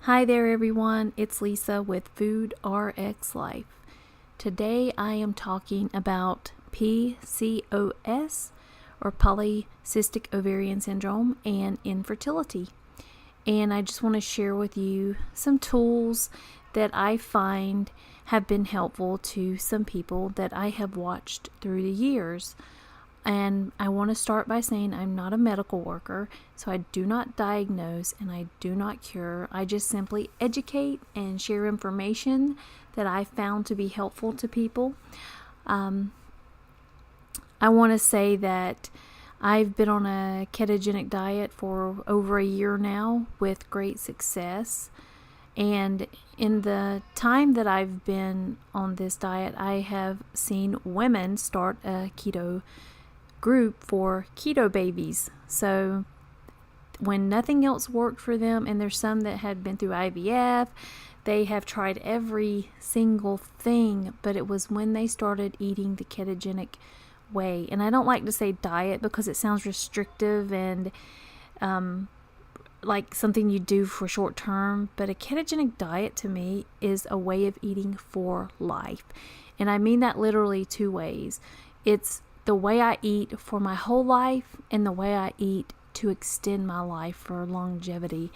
Hi there everyone, it's Lisa with Food RX Life. Today I am talking about PCOS or polycystic ovarian syndrome and infertility. And I just want to share with you some tools that I find have been helpful to some people that I have watched through the years. And I want to start by saying I'm not a medical worker, so I do not diagnose and I do not cure. I just simply educate and share information that I found to be helpful to people. I want to say that I've been on a ketogenic diet for over a year now with great success. And in the time that I've been on this diet, I have seen women start a keto group for keto babies. So when nothing else worked for them, and there's some that had been through IVF, they have tried every single thing, but it was when they started eating the ketogenic way. And I don't like to say diet because it sounds restrictive and like something you do for short term, but a ketogenic diet to me is a way of eating for life. And I mean that literally two ways. It's the way I eat for my whole life and the way I eat to extend my life for longevity.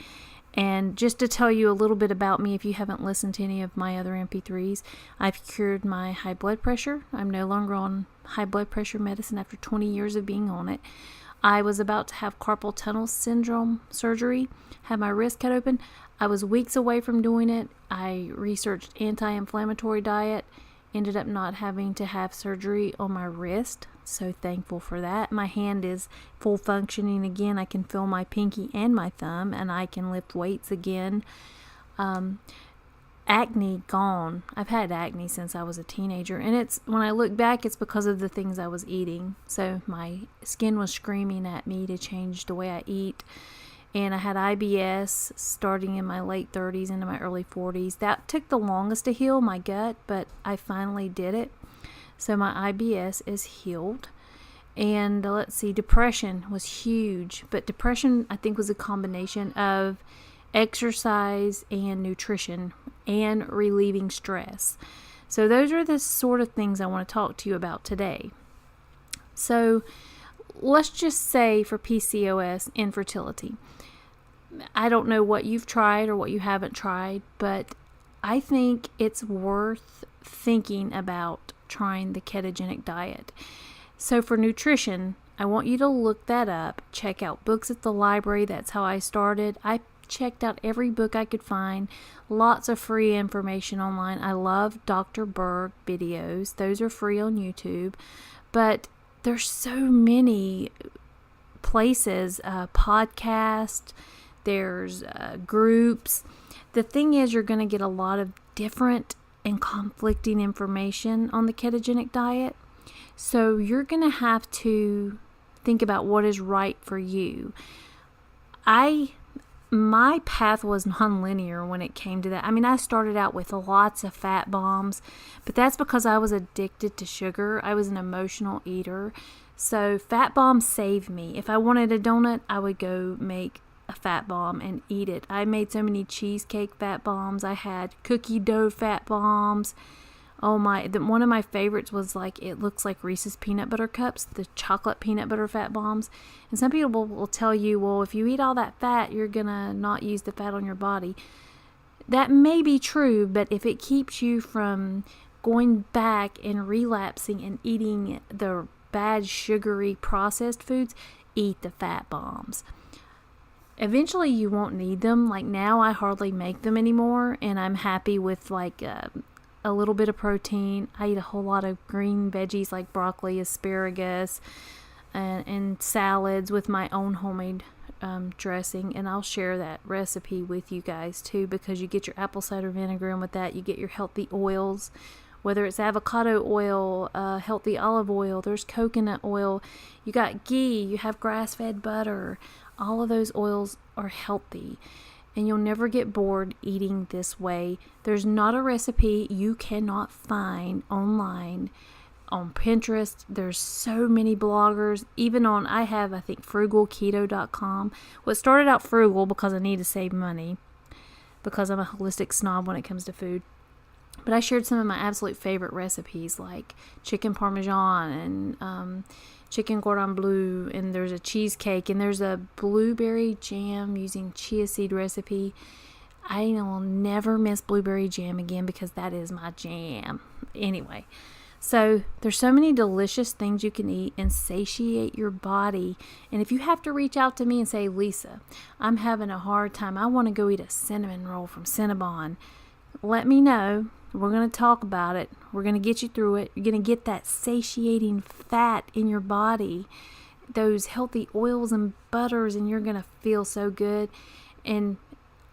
And just to tell you a little bit about me, if you haven't listened to any of my other MP3s, I've cured my high blood pressure. I'm no longer on high blood pressure medicine after 20 years of being on it. I was about to have carpal tunnel syndrome surgery, had my wrist cut open. I was weeks away from doing it. I researched anti-inflammatory diet, ended up not having to have surgery on my wrist. So thankful for that. My hand is full functioning again. I can feel my pinky and my thumb, and I can lift weights again. Acne gone. I've had acne since I was a teenager, and it's when I look back, it's because of the things I was eating. So my skin was screaming at me to change the way I eat. And I had IBS starting in my late 30s into my early 40s. That took the longest to heal, my gut, but I finally did it. So my IBS is healed. And let's see, depression was huge. But depression, I think, was a combination of exercise and nutrition and relieving stress. So those are the sort of things I want to talk to you about today. So let's just say for PCOS, infertility. I don't know what you've tried or what you haven't tried, but I think it's worth thinking about trying the ketogenic diet. So for nutrition, I want you to look that up, check out books at the library. That's how I started. I checked out every book I could find, lots of free information online. I love Dr. Berg videos. Those are free on YouTube, but there's so many places, podcasts, there's groups. The thing is, you're going to get a lot of different and conflicting information on the ketogenic diet. So you're going to have to think about what is right for you. My path was non-linear when it came to that. I mean, I started out with lots of fat bombs, but that's because I was addicted to sugar. I was an emotional eater. So fat bombs saved me. If I wanted a donut, I would go make a fat bomb and eat it. I made so many cheesecake fat bombs. I had cookie dough fat bombs. Oh my, one of my favorites was it looks like Reese's peanut butter cups, the chocolate peanut butter fat bombs. And some people will tell you, well, if you eat all that fat, you're gonna not use the fat on your body. That may be true, but if it keeps you from going back and relapsing and eating the bad sugary processed foods, eat the fat bombs. Eventually you won't need them. Like now I hardly make them anymore, and I'm happy with a little bit of protein. I eat a whole lot of green veggies like broccoli, asparagus, and salads with my own homemade dressing. And I'll share that recipe with you guys too, because you get your apple cider vinegar, and with that you get your healthy oils, whether it's avocado oil, healthy olive oil, there's coconut oil, you got ghee, you have grass-fed butter. All of those oils are healthy. And you'll never get bored eating this way. There's not a recipe you cannot find online on Pinterest. There's so many bloggers, even on, I think frugalketo.com. What started out frugal because I need to save money. because I'm a holistic snob when it comes to food. But I shared some of my absolute favorite recipes, like chicken parmesan and chicken cordon bleu, and there's a cheesecake, and there's a blueberry jam using chia seed recipe. I will never miss blueberry jam again because that is my jam. Anyway, so there's so many delicious things you can eat and satiate your body. And if you have to reach out to me and say, Lisa, I'm having a hard time, I want to go eat a cinnamon roll from Cinnabon, let me know. We're going to talk about it. We're going to get you through it. You're going to get that satiating fat in your body, those healthy oils and butters, and you're going to feel so good. And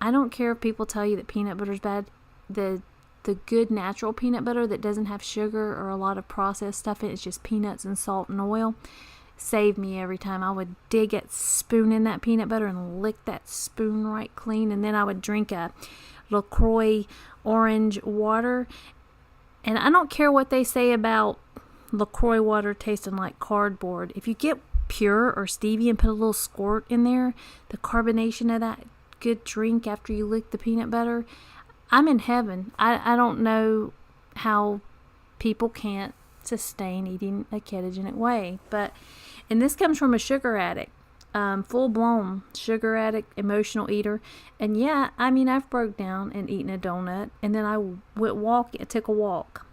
I don't care if people tell you that peanut butter is bad. The good natural peanut butter that doesn't have sugar or a lot of processed stuff in it, it's just peanuts and salt and oil, saved me every time. I would dig a spoon in that peanut butter and lick that spoon right clean, and then I would drink a LaCroix orange water. And I don't care what they say about LaCroix water tasting like cardboard. If you get pure or stevia and put a little squirt in there, the carbonation of that good drink after you lick the peanut butter, I'm in heaven. I don't know how people can't sustain eating a ketogenic way. And this comes from a sugar addict. Full-blown sugar addict, emotional eater. And yeah, I mean, I've broke down and eaten a donut, and then I took a walk.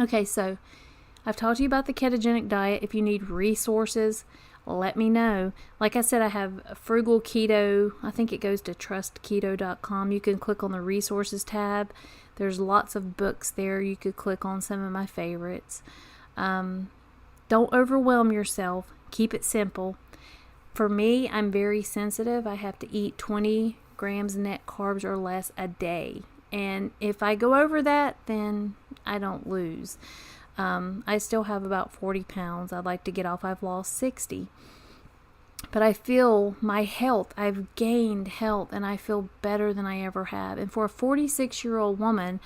Okay, so I've talked to you about the ketogenic diet. If you need resources, let me know. Like I said, I have Frugal Keto. I think it goes to trustketo.com. You can click on the resources tab. There's lots of books there. You could click on some of my favorites. Don't overwhelm yourself. Keep it simple. For me, I'm very sensitive. I have to eat 20 grams net carbs or less a day. And if I go over that, then I don't lose. I still have about 40 pounds I'd like to get off. I've lost 60. But I feel my health, I've gained health, and I feel better than I ever have. And for a 46-year-old woman,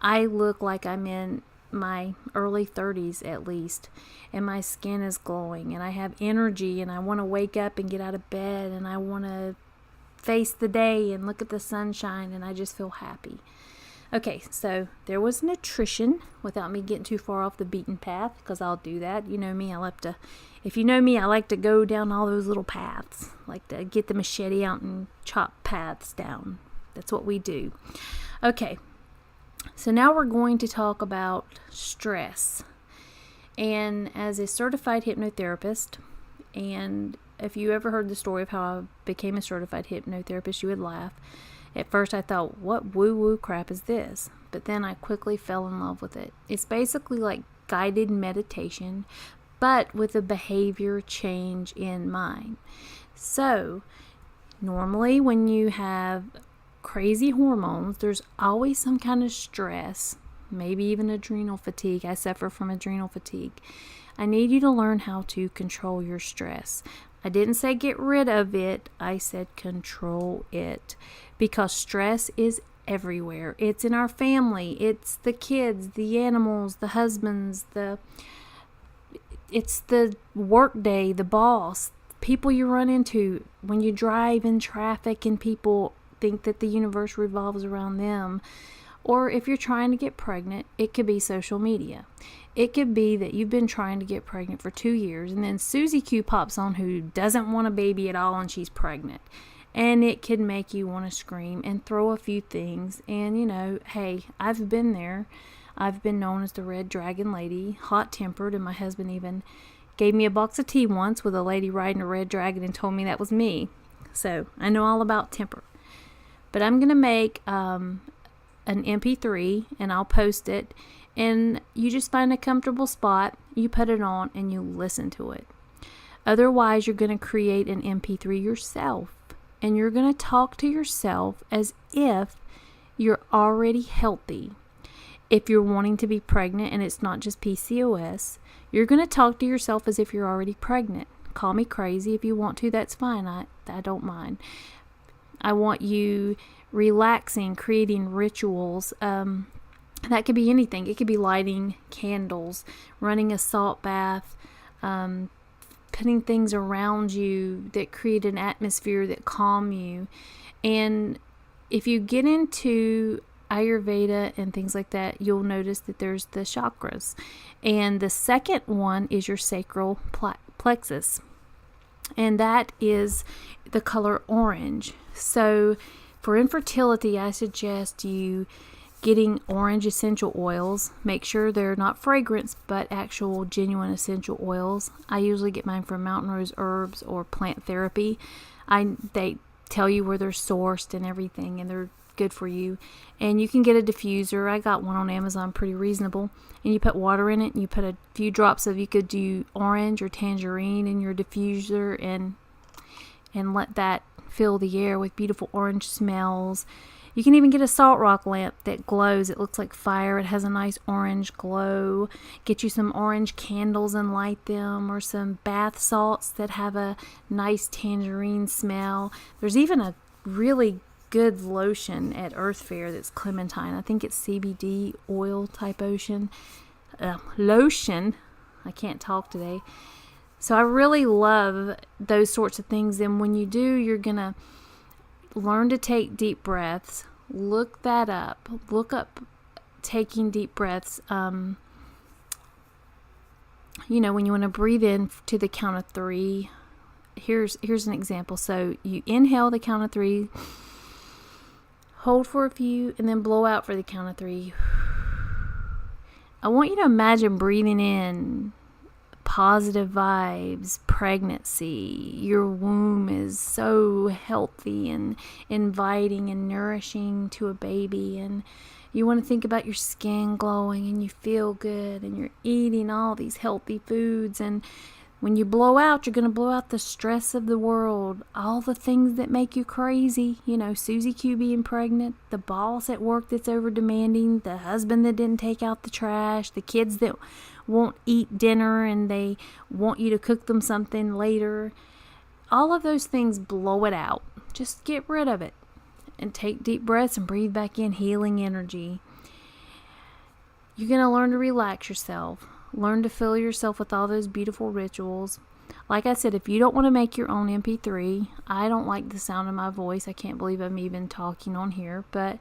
I look like I'm in my early 30s at least, and my skin is glowing, and I have energy, and I want to wake up and get out of bed, and I want to face the day and look at the sunshine, and I just feel happy. Okay, so there was nutrition without me getting too far off the beaten path, because I'll do that. You know me, if you know me, I like to go down all those little paths, like to get the machete out and chop paths down. That's what we do. Okay. So now we're going to talk about stress. And as a certified hypnotherapist, and if you ever heard the story of how I became a certified hypnotherapist, you would laugh. At first I thought, what woo-woo crap is this? But then I quickly fell in love with it. It's basically like guided meditation, but with a behavior change in mind. So normally when you have crazy hormones, there's always some kind of stress, maybe even adrenal fatigue. I suffer from adrenal fatigue. I need you to learn how to control your stress. I didn't say get rid of it. I said control it, because stress is everywhere. It's in our family. It's the kids, the animals, the husbands, it's the work day, the boss, people you run into when you drive in traffic and people think that the universe revolves around them. Or if you're trying to get pregnant, it could be social media. It could be that you've been trying to get pregnant for 2 years, and then Susie Q pops on who doesn't want a baby at all, and she's pregnant. And it could make you want to scream and throw a few things. And hey, I've been there. I've been known as the Red Dragon Lady, hot-tempered, and my husband even gave me a box of tea once with a lady riding a red dragon and told me that was me. So I know all about temper. But I'm going to make an MP3, and I'll post it, and you just find a comfortable spot, you put it on, and you listen to it. Otherwise, you're going to create an MP3 yourself, and you're going to talk to yourself as if you're already healthy. If you're wanting to be pregnant and it's not just PCOS, you're going to talk to yourself as if you're already pregnant. Call me crazy if you want to, that's fine. I don't mind. I want you relaxing, creating rituals. That could be anything. It could be lighting candles, running a salt bath, putting things around you that create an atmosphere that calm you. And if you get into Ayurveda and things like that, you'll notice that there's the chakras. And the second one is your sacral plexus. And that is the color orange. So for infertility, I suggest you getting orange essential oils. Make sure they're not fragrance, but actual genuine essential oils. I usually get mine from Mountain Rose Herbs or Plant Therapy. They tell you where they're sourced and everything, and they're good for you. And you can get a diffuser. I got one on Amazon, pretty reasonable. And you put water in it, and you put a few drops of, you could do orange or tangerine in your diffuser, and let that fill the air with beautiful orange smells. You can even get a salt rock lamp that glows. It looks like fire. It has a nice orange glow. Get you some orange candles and light them, or some bath salts that have a nice tangerine smell. There's even a really good lotion at Earth Fair that's clementine. I think it's CBD oil type lotion. I can't talk today. So I really love those sorts of things. And when you do, you're going to learn to take deep breaths. Look that up. Look up taking deep breaths. When you want to breathe in to the count of 3. Here's an example. So you inhale the count of 3, hold for a few, and then blow out for the count of 3. I want you to imagine breathing in positive vibes, pregnancy. Your womb is so healthy and inviting and nourishing to a baby, and you want to think about your skin glowing, and you feel good, and you're eating all these healthy foods. And when you blow out, you're going to blow out the stress of the world, all the things that make you crazy. Susie Q being pregnant, the boss at work that's over demanding, the husband that didn't take out the trash, the kids that won't eat dinner and they want you to cook them something later. All of those things, blow it out. Just get rid of it and take deep breaths and breathe back in healing energy. You're going to learn to relax yourself. Learn to fill yourself with all those beautiful rituals. Like I said, if you don't want to make your own MP3, I don't like the sound of my voice. I can't believe I'm even talking on here. But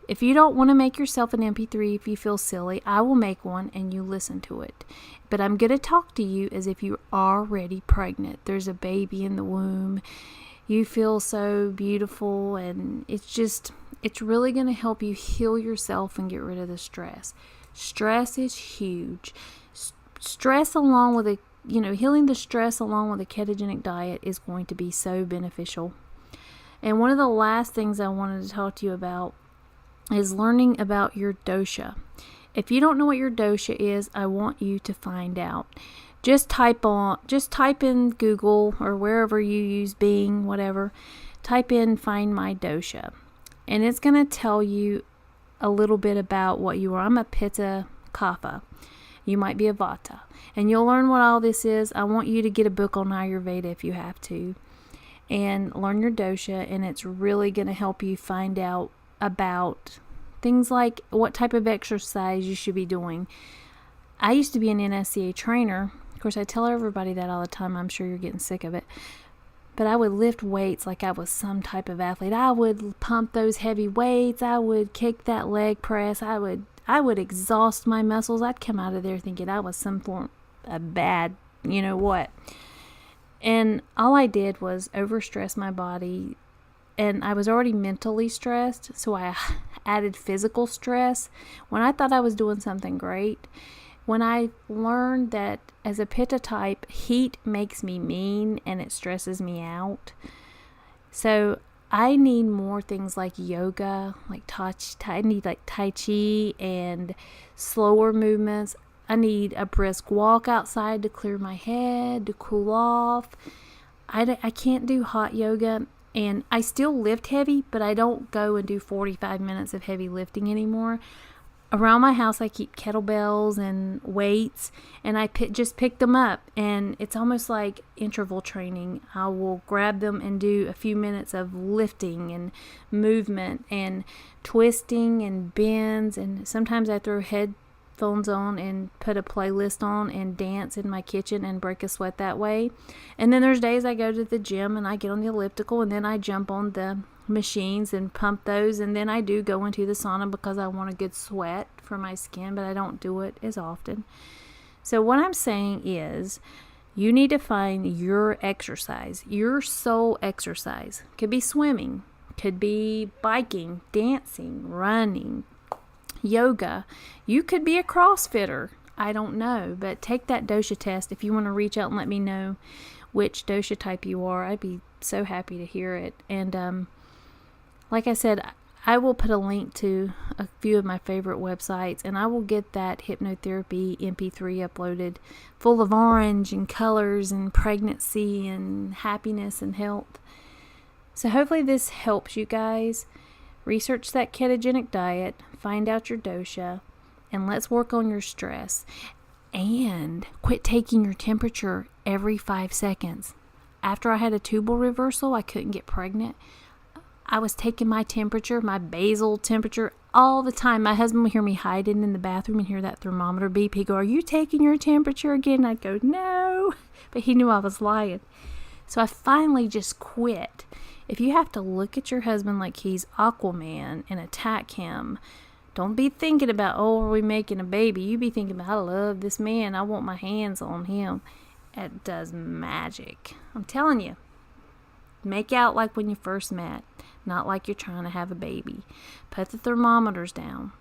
if you don't want to make yourself an MP3, if you feel silly, I will make one and you listen to it. But I'm going to talk to you as if you're already pregnant. There's a baby in the womb. You feel so beautiful, and it's really going to help you heal yourself and get rid of the stress. Stress is huge. Stress along with healing the stress along with a ketogenic diet is going to be so beneficial. And one of the last things I wanted to talk to you about is learning about your dosha. If you don't know what your dosha is, I want you to find out. Just type in Google or wherever you use Bing, whatever. Type in Find My Dosha. And it's going to tell you a little bit about what you are. I'm a Pitta Kapha. You might be a Vata. And you'll learn what all this is. I want you to get a book on Ayurveda if you have to. And learn your dosha. And it's really going to help you find out about things like what type of exercise you should be doing. I used to be an NSCA trainer. Of course, I tell everybody that all the time. I'm sure you're getting sick of it. But I would lift weights like I was some type of athlete. I would pump those heavy weights. I would kick that leg press. I would exhaust my muscles. I'd come out of there thinking I was some form of bad, what. And all I did was overstress my body. And I was already mentally stressed, so I added physical stress when I thought I was doing something great. When I learned that as a Pitta type, heat makes me mean and it stresses me out. So I need more things like yoga, I need Tai Chi and slower movements. I need a brisk walk outside to clear my head, to cool off. I can't do hot yoga, and I still lift heavy, but I don't go and do 45 minutes of heavy lifting anymore. Around my house, I keep kettlebells and weights, and I just pick them up, and it's almost like interval training. I will grab them and do a few minutes of lifting and movement and twisting and bends, and sometimes I throw headphones on and put a playlist on and dance in my kitchen and break a sweat that way. And then there's days I go to the gym and I get on the elliptical, and then I jump on the machines and pump those, and then I do go into the sauna because I want a good sweat for my skin, but I don't do it as often. So what I'm saying is, you need to find your exercise, your soul exercise. Could be swimming, could be biking, dancing, running, yoga. You could be a CrossFitter. I don't know, but take that dosha test. If you want to reach out and let me know which dosha type you are, I'd be so happy to hear it. And like I said, I will put a link to a few of my favorite websites, and I will get that hypnotherapy MP3 uploaded, full of orange and colors and pregnancy and happiness and health. So hopefully this helps you guys. Research that ketogenic diet, find out your dosha, and let's work on your stress. And quit taking your temperature every 5 seconds. After I had a tubal reversal, I couldn't get pregnant. I was taking my temperature, my basal temperature, all the time. My husband would hear me hiding in the bathroom and hear that thermometer beep. He'd go, "Are you taking your temperature again?" I'd go, "No." But he knew I was lying. So I finally just quit. If you have to look at your husband like he's Aquaman and attack him, don't be thinking about, "Oh, are we making a baby?" You be thinking about, "I love this man. I want my hands on him." It does magic. I'm telling you. Make out like when you first met, not like you're trying to have a baby. Put the thermometers down.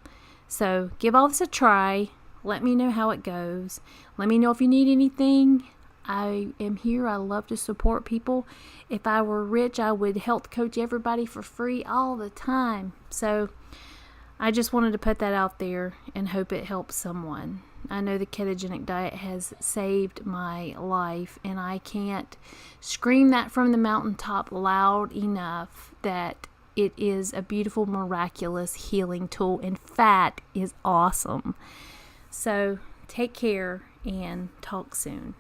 So give all this a try. Let me know how it goes. Let me know if you need anything. I am here. I love to support people. If I were rich, I would health coach everybody for free all the time. So I just wanted to put that out there and hope it helps someone. I know the ketogenic diet has saved my life, and I can't scream that from the mountaintop loud enough that it is a beautiful, miraculous healing tool, and fat is awesome. So take care and talk soon.